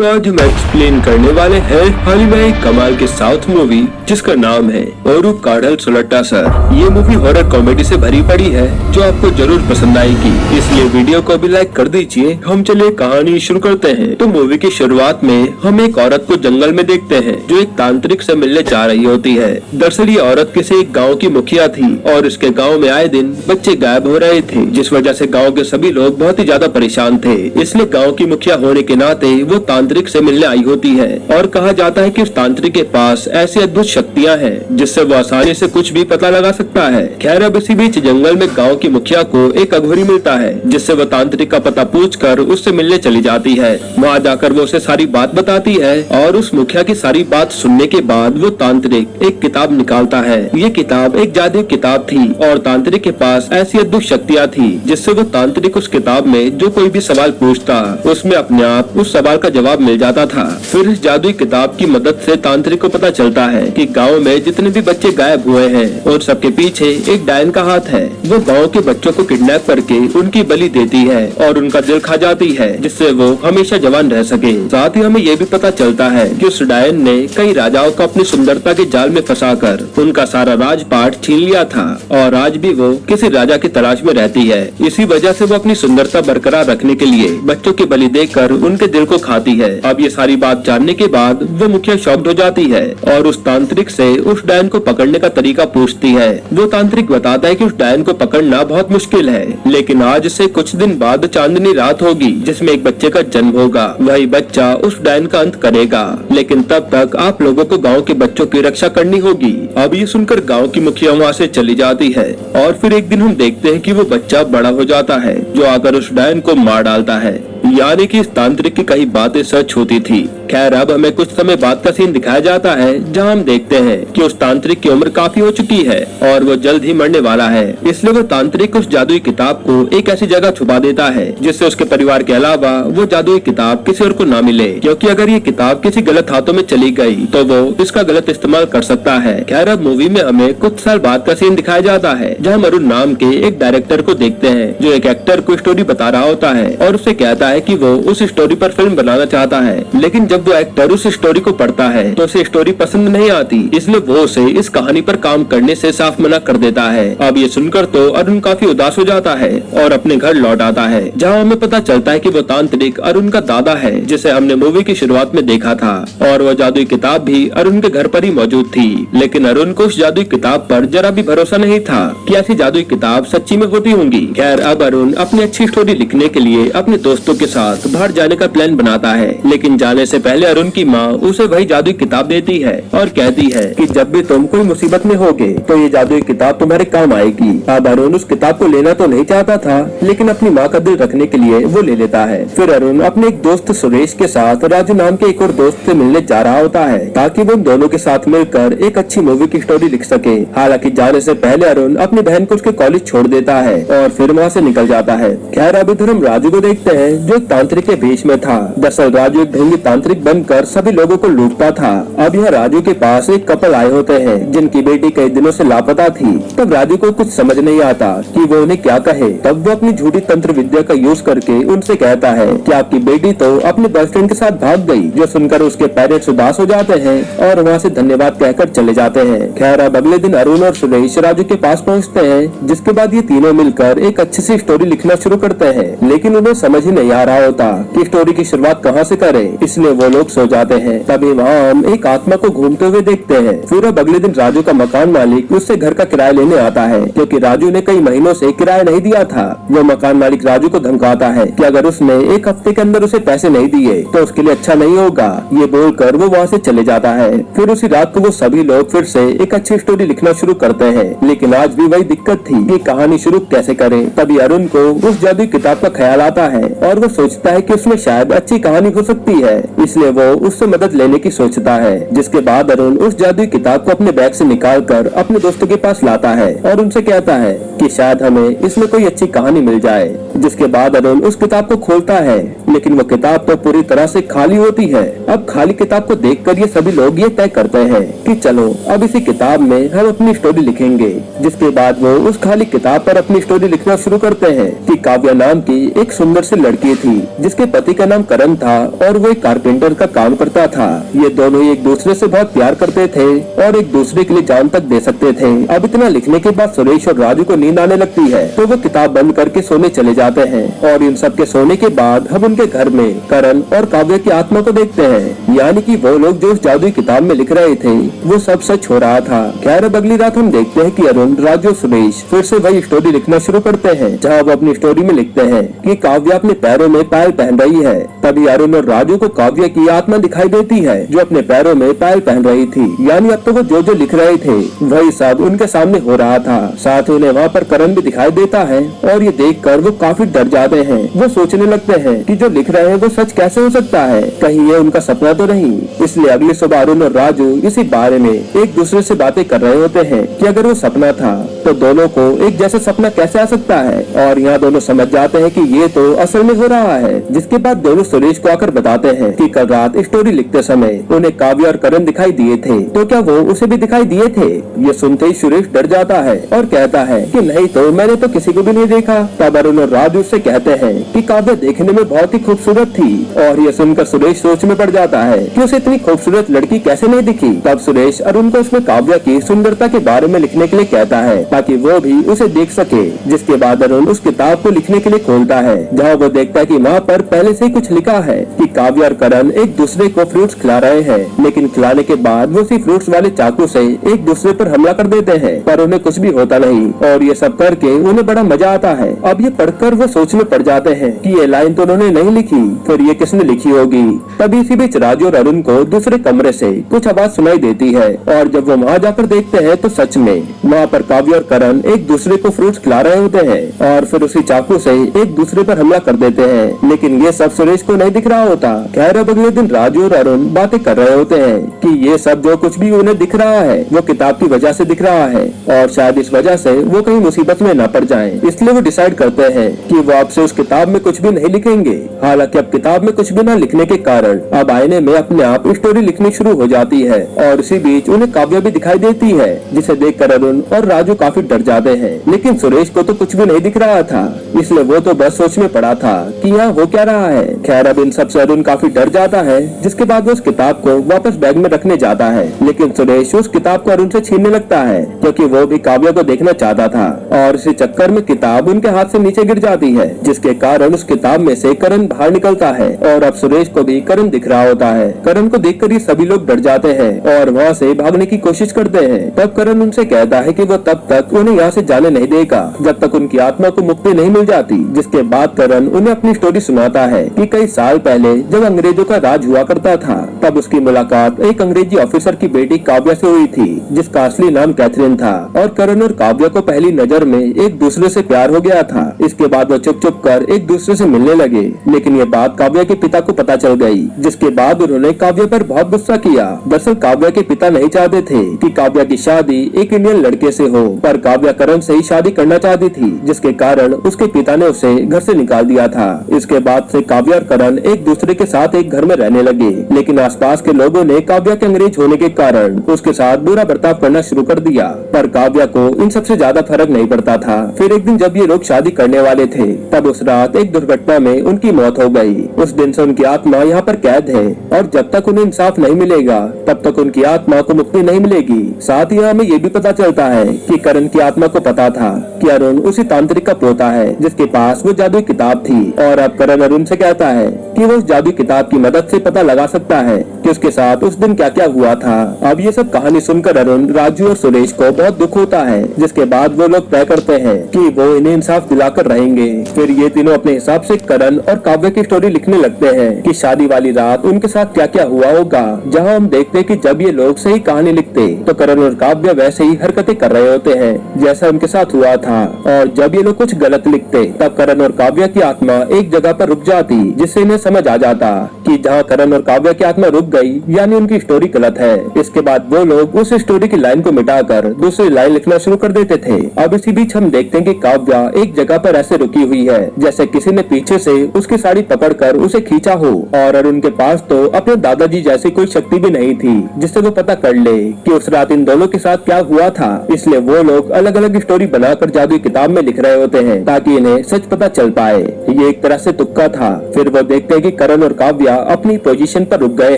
तो आज हम एक्सप्लेन करने वाले हैं हाल ही में एक कमाल की साउथ मूवी जिसका नाम है ओरू काढ़ल सुलट्टा सर। ये मूवी हॉरर कॉमेडी से भरी पड़ी है जो आपको जरूर पसंद आएगी, इसलिए वीडियो को भी लाइक कर दीजिए। हम चलिए कहानी शुरू करते हैं। तो मूवी की शुरुआत में हम एक औरत को जंगल में देखते हैं जो एक तांत्रिक से मिलने जा रही होती है। दरअसल ये औरत किसी एक गाँव की मुखिया थी और इसके गाँव में आए दिन बच्चे गायब हो रहे थे, जिस वजह से गाँव के सभी लोग बहुत ही ज्यादा परेशान थे। इसलिए गाँव की मुखिया होने के नाते वो तांत्रिक से मिलने आई होती है और कहा जाता है कि उस तांत्रिक के पास ऐसी अद्भुत शक्तियां हैं जिससे वो आसानी से कुछ भी पता लगा सकता है। खैर अब इसी बीच जंगल में गांव की मुखिया को एक अघोरी मिलता है जिससे वो तांत्रिक का पता पूछकर उससे मिलने चली जाती है। वहां जाकर वो उसे सारी बात बताती है और उस मुखिया की सारी बात सुनने के बाद वो तांत्रिक एक किताब निकालता है। ये किताब एक जादुई किताब थी और तांत्रिक के पास ऐसी अद्भुत शक्तियाँ थी जिससे वो तांत्रिक उस किताब में जो कोई भी सवाल पूछता उसमें अपने आप उस सवाल का जवाब मिल जाता था। फिर इस जादुई किताब की मदद से तांत्रिक को पता चलता है कि गांव में जितने भी बच्चे गायब हुए हैं और सबके पीछे एक डायन का हाथ है। वो गांव के बच्चों को किडनैप करके उनकी बलि देती है और उनका दिल खा जाती है जिससे वो हमेशा जवान रह सके। साथ ही हमें ये भी पता चलता है कि उस डायन ने कई राजाओं को अपनी सुंदरता के जाल में फंसाकर उनका सारा राजपाट छीन लिया था और आज भी वो किसी राजा की तलाश में रहती है। इसी वजह से वो अपनी सुंदरता बरकरार रखने के लिए बच्चों की बलि देकर उनके दिल को खाती है। अब ये सारी बात जानने के बाद वो मुखिया शॉक्ड हो जाती है और उस तांत्रिक से उस डायन को पकड़ने का तरीका पूछती है। वो तांत्रिक बताता है कि उस डायन को पकड़ना बहुत मुश्किल है, लेकिन आज से कुछ दिन बाद चांदनी रात होगी जिसमें एक बच्चे का जन्म होगा। वही बच्चा उस डायन का अंत करेगा, लेकिन तब तक आप लोगों को गाँव के बच्चों की रक्षा करनी होगी। अब ये सुनकर गाँव की मुखिया वहाँ से चली जाती है और फिर एक दिन हम देखते हैं कि वो बच्चा बड़ा हो जाता है जो आकर उस डायन को मार डालता है, यानी कि इस तांत्रिक की कई बातें सच होती थी। खैर अब हमें कुछ समय बाद का सीन दिखाया जाता है जहां हम देखते हैं कि उस तांत्रिक की उम्र काफी हो चुकी है और वो जल्द ही मरने वाला है। इसलिए वो तांत्रिक उस जादुई किताब को एक ऐसी जगह छुपा देता है जिससे उसके परिवार के अलावा वो जादुई किताब किसी और को ना मिले, क्योंकि अगर ये किताब किसी गलत हाथों में चली गई तो वो इसका गलत इस्तेमाल कर सकता है। खैर अब मूवी में हमें कुछ साल बाद का सीन दिखाया जाता है जहाँ अरुण नाम के एक डायरेक्टर को देखते हैं जो एक एक्टर को स्टोरी बता रहा होता है और उसे कहता है कि वो उस स्टोरी पर फिल्म बनाना चाहता है। लेकिन जब वो एक्टर उस स्टोरी को पढ़ता है तो उसे स्टोरी पसंद नहीं आती, इसलिए वो उसे इस कहानी पर काम करने से साफ मना कर देता है। अब ये सुनकर तो अरुण काफी उदास हो जाता है और अपने घर लौट आता है, जहाँ हमें पता चलता है कि वो तांत्रिक अरुण का दादा है जिसे हमने मूवी की शुरुआत में देखा था और वो जादुई किताब भी अरुण के घर पर ही मौजूद थी। लेकिन अरुण को उस जादुई किताब पर जरा भी भरोसा नहीं था कि ऐसी जादुई किताब सच्ची में होती होंगी। खैर अब अरुण अपनी अच्छी स्टोरी लिखने के लिए अपने दोस्तों के साथ बाहर जाने का प्लान बनाता है, लेकिन जाने से पहले अरुण की माँ उसे वही जादुई किताब देती है और कहती है कि जब भी तुम कोई मुसीबत में होगे तो ये जादुई किताब तुम्हारे काम आएगी। अब अरुण उस किताब को लेना तो नहीं चाहता था, लेकिन अपनी माँ का दिल रखने के लिए वो ले लेता है। फिर अरुण अपने एक दोस्त सुरेश के साथ राजू नाम के एक और दोस्त से मिलने जा रहा होता है ताकि वो दोनों के साथ मिलकर एक अच्छी मूवी की स्टोरी लिख सके। हालांकि जाने से पहले अरुण अपनी बहन को उसके कॉलेज छोड़ देता है और फिर वहाँ से निकल जाता है। खैर अब इधर हम राजू को देखते हैं जो तांत्रिक के भेष में था। दरअसल राजू एक ढोंगी तांत्रिक बनकर सभी लोगों को लूटता था। अब यह राजू के पास एक कपल आए होते हैं जिनकी बेटी कई दिनों से लापता थी। तब राजू को कुछ समझ नहीं आता कि वो उन्हें क्या कहे। तब वो अपनी झूठी तंत्र विद्या का यूज करके उनसे कहता है कि आपकी बेटी तो अपने बॉयफ्रेंड के साथ भाग गई, जो सुनकर उसके पेरेंट्स उदास हो जाते हैं और वहाँ से धन्यवाद कहकर चले जाते हैं। खैर अब अगले दिन अरुण और सुरेश राजू के पास पहुँचते हैं, जिसके बाद ये तीनों मिलकर एक अच्छी सी स्टोरी लिखना शुरू करते हैं, लेकिन उन्हें समझ ही नहीं आ रहा होता कि स्टोरी की शुरुआत कहाँ से करें, इसलिए वो लोग सो जाते हैं। तभी वहाँ हम एक आत्मा को घूमते हुए देखते हैं। फिर अब अगले दिन राजू का मकान मालिक उससे घर का किराया लेने आता है, क्योंकि राजू ने कई महीनों से किराया नहीं दिया था। वो मकान मालिक राजू को धमकाता है कि अगर उसने एक हफ्ते के अंदर उसे पैसे नहीं दिए तो उसके लिए अच्छा नहीं होगा। ये बोलकर वो वहाँ से चले जाता है। फिर उसी रात को वो सभी लोग फिर से एक अच्छी स्टोरी लिखना शुरू करते हैं, लेकिन आज भी वही दिक्कत थी कि कहानी शुरू कैसे करें। तभी अरुण को उस जादुई किताब का ख्याल आता है और वो सोचता है कि उसमें शायद अच्छी कहानी हो सकती है, इसलिए वो उससे मदद लेने की सोचता है। जिसके बाद अरुण उस जादुई किताब को अपने बैग से निकालकर अपने दोस्तों के पास लाता है और उनसे कहता है कि शायद हमें इसमें कोई अच्छी कहानी मिल जाए। जिसके बाद अरुण उस किताब को खोलता है, लेकिन वो किताब तो पूरी तरह से खाली होती है। अब खाली किताब को देखकर ये सभी लोग ये तय करते हैं कि चलो अब इसी किताब में हम अपनी स्टोरी लिखेंगे। जिसके बाद वो उस खाली किताब पर अपनी स्टोरी लिखना शुरू करते हैं कि काव्या नाम की एक सुंदर सी लड़की थी जिसके पति का नाम करण था और वो एक कारपेंटर का काम करता था। ये दोनों एक दूसरे से बहुत प्यार करते थे और एक दूसरे के लिए जान तक दे सकते थे। अब इतना लिखने के बाद सुरेश और राजू को नींद आने लगती है तो वो किताब बंद करके सोने चले जाते हैं और इन सब के सोने के बाद हम उनके घर में करण और काव्या की आत्मा को देखते हैं। यानी कि वो लोग जो उस जादुई किताब में लिख रहे थे वो सब सच हो रहा था। खैर अब अगली रात हम देखते हैं कि अरुण, राजू और सुरेश फिर से वही स्टोरी लिखना शुरू करते हैं जहाँ वो अपनी स्टोरी में लिखते हैं कि काव्या अपने पैरों में पायल पहन रही है। तभी अरुण और राजू को काव्या की आत्मा दिखाई देती है जो अपने पैरों में पायल पहन रही थी। यानी अब तो वो जो लिख रहे थे वही सब उनके सामने हो रहा था। साथ ही उन्हें वहाँ पर करण भी दिखाई देता है और ये देखकर वो काफी डर जाते हैं। वो सोचने लगते हैं कि जो लिख रहे हैं वो सच कैसे हो सकता है, कहीं ये उनका सपना तो नहीं। इसलिए अगली सुबह अरुण और राजू इसी बारे में एक दूसरे से बातें कर रहे होते हैं कि अगर वो सपना था तो दोनों को एक जैसा सपना कैसे आ सकता है। और यहाँ दोनों समझ जाते हैं कि ये तो असल में हो रहा है। जिसके बाद दोनों सुरेश को आकर बताते हैं कि कल रात स्टोरी लिखते समय उन्हें काव्या और करण दिखाई दिए थे, तो क्या वो उसे भी दिखाई दिए थे। ये सुनते ही सुरेश डर जाता है और कहता है कि नहीं तो मैंने तो किसी को भी नहीं देखा। तब अरुण और राजू से कहते हैं कि काव्या देखने में बहुत ही खूबसूरत थी और ये सुनकर सुरेश सोच में पड़ जाता है कि उसे इतनी खूबसूरत लड़की कैसे नहीं दिखी। तब सुरेश अरुण को उसमें काव्या की सुंदरता के बारे में लिखने के लिए कहता है ताकि वो भी उसे देख सके। जिसके बाद अरुण उस किताब को लिखने के लिए खोलता है जहाँ वो देखता है कि वहाँ पर पहले से ही कुछ लिखा है कि काव्या और करण एक दूसरे को फ्रूट्स खिला रहे हैं, लेकिन खिलाने के बाद वो उसी फ्रूट्स वाले चाकू से एक दूसरे पर हमला कर देते हैं पर उन्हें कुछ भी होता नहीं और ये सब करके उन्हें बड़ा मजा आता है। अब ये पढ़कर वो सोच में पड़ जाते हैं कि ये लाइन तो उन्होंने नहीं लिखी, फिर ये किसने लिखी होगी। तभी इसी बीच राजू और अरुण को दूसरे कमरे से कुछ आवाज सुनाई देती है और जब वो वहाँ जाकर देखते हैं तो सच में वहाँ पर काव्या और करण एक दूसरे को फ्रूट्स खिला रहे होते हैं और फिर उसी चाकू से एक दूसरे पर हमला कर देते हैं। लेकिन ये सब सुरेश को नहीं दिख रहा होता। खैर अब अगले दिन राजू और अरुण बातें कर रहे होते हैं कि ये सब जो कुछ भी उन्हें दिख रहा है वो किताब की वजह से दिख रहा है और शायद इस वजह से वो कहीं मुसीबत में न पड़ जाएं। इसलिए वो डिसाइड करते हैं कि वो अब से उस किताब में कुछ भी नहीं लिखेंगे। हालांकि अब किताब में कुछ भी न लिखने के कारण अब आईने में अपने आप स्टोरी लिखनी शुरू हो जाती है और इसी बीच उन्हें काव्या भी दिखाई देती है जिसे देखकर अरुण और राजू काफी डर जाते हैं। लेकिन सुरेश को तो कुछ भी नहीं दिख रहा था, इसलिए वो तो बस सोच में पड़ा था कि यहाँ हो क्या रहा है। खैर अब इन सबसे अरुण काफी डर जाता है। जिसके बाद वो उस किताब को वापस बैग में रखने जाता है, लेकिन सुरेश उस किताब को अरुण से छीनने लगता है क्योंकि वो भी काव्या को देखना चाहता था और इसी चक्कर में किताब उनके हाथ से नीचे गिर जाती है जिसके कारण उस किताब में से करण बाहर निकलता है और अब सुरेश को भी करण दिख रहा होता है। करण को देखकर ये सभी लोग डर जाते हैं और वहाँ से भागने की कोशिश करते हैं। तब करण उनसे कहता है कि वो तब तक उन्हें यहाँ से जाने नहीं देगा जब तक उनकी आत्मा को मुक्ति नहीं मिल जाती। जिसके बाद करण उन्हें अपनी स्टोरी सुनाता है कि कई साल पहले जब अंग्रेजों का राज हुआ करता था तब उसकी मुलाकात एक अंग्रेजी ऑफिसर की बेटी काव्या से हुई थी जिसका असली नाम कैथरीन था और करण और काव्या को पहली नजर में एक दूसरे से प्यार हो गया था। इसके बाद वो चुप चुप कर एक दूसरे से मिलने लगे, लेकिन ये बात काव्या के पिता को पता चल गई। जिसके बाद उन्होंने काव्या पर बहुत गुस्सा किया। दरअसल काव्या के पिता नहीं चाहते थे कि काव्या की शादी एक इंडियन लड़के से हो, पर काव्या करण से ही शादी करना चाहती थी जिसके कारण उसके पिता ने उसे घर से निकाल दिया था। इसके बाद से काव्या और करण एक दूसरे के साथ एक घर में रहने लगे, लेकिन आसपास के लोगों ने काव्या के अंग्रेज होने के कारण उसके साथ बुरा बर्ताव करना शुरू कर दिया, पर काव्या को इन सबसे ज्यादा फर्क नहीं पड़ता था। फिर एक दिन जब ये लोग शादी करने वाले थे तब उस रात एक दुर्घटना में उनकी मौत हो गई। उस दिन से उनकी आत्मा यहाँ पर कैद है और जब तक उन्हें इंसाफ नहीं मिलेगा तब तक उनकी आत्मा को मुक्ति नहीं मिलेगी। साथ ही हमें ये भी पता चलता है कि करण की आत्मा को पता था कि अरुण उसी तांत्रिक का पोता है जिसके पास वो जादुई किताब थी और अब करण अरुण से कहता है कि वो उस जादुई किताब की मदद से पता लगा सकता है कि उसके साथ उस दिन क्या क्या हुआ था। अब ये सब कहानी सुनकर अरुण, राजू और सुरेश को बहुत दुख होता है। जिसके बाद वो लोग तय करते हैं कि वो इन्हें इंसाफ दिलाकर रहेंगे। फिर ये तीनों अपने हिसाब से करण और काव्या की स्टोरी लिखने लगते हैं कि शादी वाली रात उनके साथ क्या क्या हुआ होगा, जहाँ हम देखते हैं कि जब ये लोग सही कहानी लिखते तो करण और काव्या वैसे ही हरकतें कर रहे होते हैं जैसा उनके साथ हुआ था, और जब ये लोग कुछ गलत लिखते तब करण और काव्या की आत्मा एक जगह पर रुक जाती जिससे इन्हें समझ आ जाता कि जहाँ करण और काव्या की आत्मा रुक गई, यानी उनकी स्टोरी गलत है। इसके बाद वो लोग उस स्टोरी की लाइन को मिटाकर दूसरी लाइन लिखना शुरू कर देते थे। अब इसी बीच हम देखते हैं कि काव्या एक जगह पर ऐसे रुकी हुई है जैसे किसी ने पीछे से उसकी साड़ी पकड़कर उसे खींचा हो, और अरुण के पास तो अपने दादाजी जैसी कोई शक्ति भी नहीं थी जिससे वो पता कर ले कि उस रात इन दोनों के साथ क्या हुआ था। इसलिए वो लोग अलग अलग स्टोरी बनाकर जादुई किताब में लिख रहे होते हैं ताकि इन्हें सच पता चल पाए। ये एक तरह से तुक्का था। फिर वो देखते हैं कि करण और काव्या अपनी पोजीशन पर रुक गए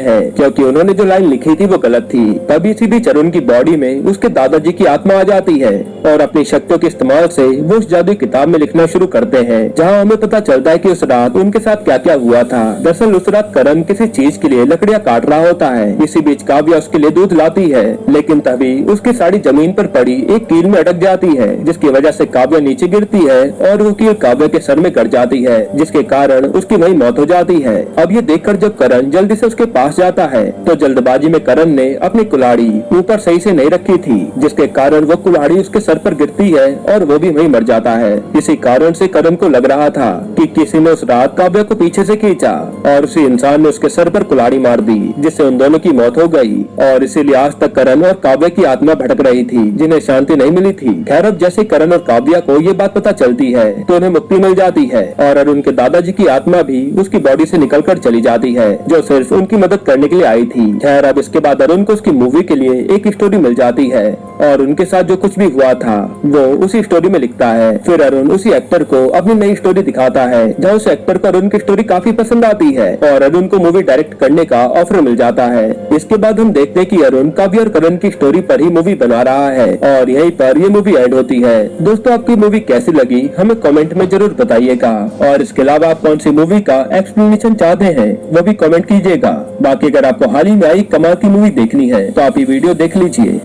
हैं क्योंकि उन्होंने जो लाइन लिखी थी वो गलत थी। तभी इसी बीच अरुण की बॉडी में उसके दादाजी की आत्मा आ जाती है और अपनी शक्तियों के इस्तेमाल से वो उस जादुई किताब में लिखना शुरू करते हैं, जहाँ हमें पता चलता है कि उस रात उनके साथ क्या क्या हुआ था। दरअसल उस रात करण किसी चीज के लिए लकड़ियाँ काट रहा होता है। इसी बीच काव्या उसके लिए दूध लाती है, लेकिन तभी उसकी साड़ी जमीन पर पड़ी एक कील में अटक जाती है, जिसकी वजह से काव्या नीचे गिरती है और वो कील काव्या के सर में कट जाती है, जिसके कारण उसकी वहीं मौत हो जाती है। अब ये देखकर जब करण जल्दी से उसके पास जाता है तो जल्दबाजी में करण ने अपनी कुल्हाड़ी ऊपर सही से नहीं रखी थी, जिसके कारण वो कुल्हाड़ी उसके सर पर गिरती है और वो भी वहीं मर जाता है। इसी कारण से करण को लग रहा था कि किसी ने उस रात काव्या को पीछे से खींचा और उसी इंसान ने उसके सर पर कुल्हाड़ी मार दी, जिससे उन दोनों की मौत हो गई। और इसीलिए आज तक करण और काव्या की आत्मा भटक रही थी, जिन्हें शांति नहीं मिली थी। खैर अब जैसे करण और काव्या को ये बात पता चलती है तो उन्हें मुक्ति मिल जाती है और अरुण के दादाजी की आत्मा भी उसकी बॉडी से निकलकर चली जाती है, जो सिर्फ उनकी मदद करने के लिए आई थी। खैर अब इसके बाद अरुण को उसकी मूवी के लिए एक स्टोरी मिल जाती है और उनके साथ जो कुछ भी हुआ था वो उसी स्टोरी में लिखता है। फिर अरुण उसी एक्टर को अपनी नई स्टोरी दिखाता है, जहाँ उस एक्टर को अरुण की स्टोरी काफी पसंद आती है और अरुण को मूवी डायरेक्ट करने का ऑफर मिल जाता है। इसके बाद हम देखते हैं कि अरुण काव्या और करण की स्टोरी पर ही मूवी बना रहा है और यहीं पर ये मूवी एंड होती है। दोस्तों आपकी मूवी कैसी लगी हमें कमेंट में जरूर बताइएगा, और इसके अलावा आप कौन सी मूवी का एक्सप्लेनेशन चाहते हैं वो भी कमेंट कीजिएगा। बाकी अगर आपको हाल ही में आई कमाल की मूवी देखनी है तो आप ये वीडियो देख लीजिए।